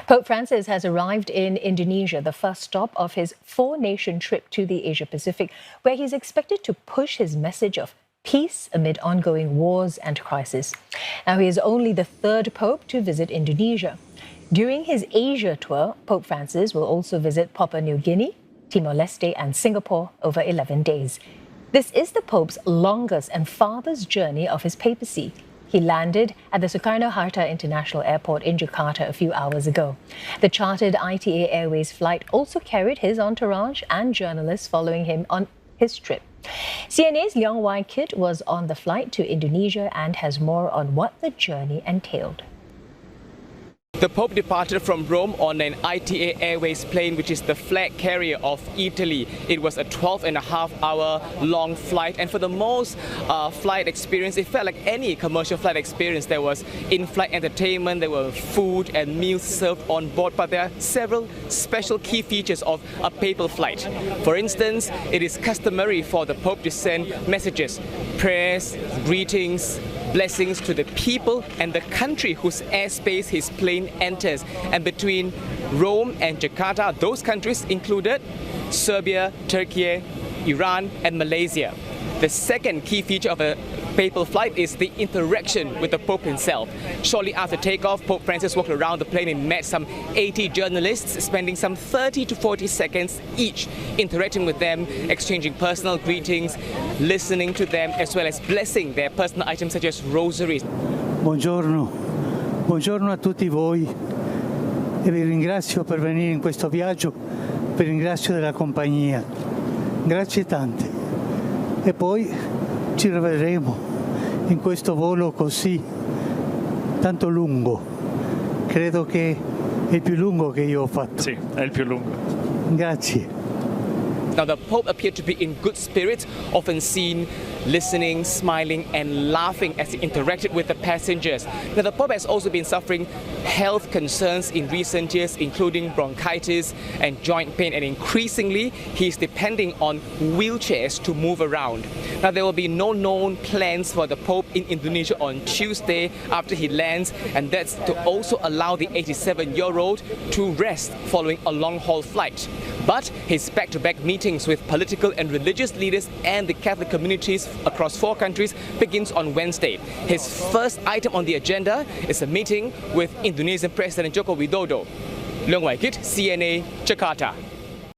Pope Francis has arrived in Indonesia, the first stop of his four-nation trip to the Asia-Pacific, where he's expected to push his message of peace amid ongoing wars and crises. Now, he is only the third pope to visit Indonesia. During his Asia tour, Pope Francis will also visit Papua New Guinea, Timor-Leste and Singapore over 11 days. This is the Pope's longest and farthest journey of his papacy. He landed at the Soekarno-Hatta International Airport in Jakarta a few hours ago. The chartered ITA Airways flight also carried his entourage and journalists following him on his trip. CNA's Leong was on the flight to Indonesia and has more on what the journey entailed. The Pope departed from Rome on an ITA Airways plane, which is the flag carrier of Italy. It was a 12.5-hour long flight, and for the most flight experience, it felt like any commercial flight experience. There was in-flight entertainment, there were food and meals served on board, but there are several special key features of a papal flight. For instance, it is customary for the Pope to send messages, prayers, greetings, blessings to the people and the country whose airspace his plane enters. And between Rome and Jakarta, those countries included Serbia, Turkey, Iran and Malaysia. The second key feature of a papal flight is the interaction with the Pope himself. Shortly after takeoff, Pope Francis walked around the plane and met some 80 journalists, spending some 30 to 40 seconds each interacting with them, exchanging personal greetings, listening to them, as well as blessing their personal items such as rosaries. Buongiorno, buongiorno a tutti voi e vi ringrazio per venire in questo viaggio, vi ringrazio della compagnia. Grazie tante. E poi ci rivedremo in questo volo così tanto lungo. Credo che è il più lungo che io ho fatto. Sì, è il più lungo. Grazie. Now, the Pope appeared to be in good spirits, often seen listening, smiling and laughing as he interacted with the passengers. Now, the Pope has also been suffering health concerns in recent years, including bronchitis and joint pain, and increasingly he's depending on wheelchairs to move around. Now, there will be no known plans for the Pope in Indonesia on Tuesday after he lands, and that's to also allow the 87-year-old to rest following a long-haul flight. But his back-to-back meetings with political and religious leaders and the Catholic communities across 4 countries begins on Wednesday. His first item on the agenda is a meeting with Indonesian President Joko Widodo. Leong, CNA, Jakarta.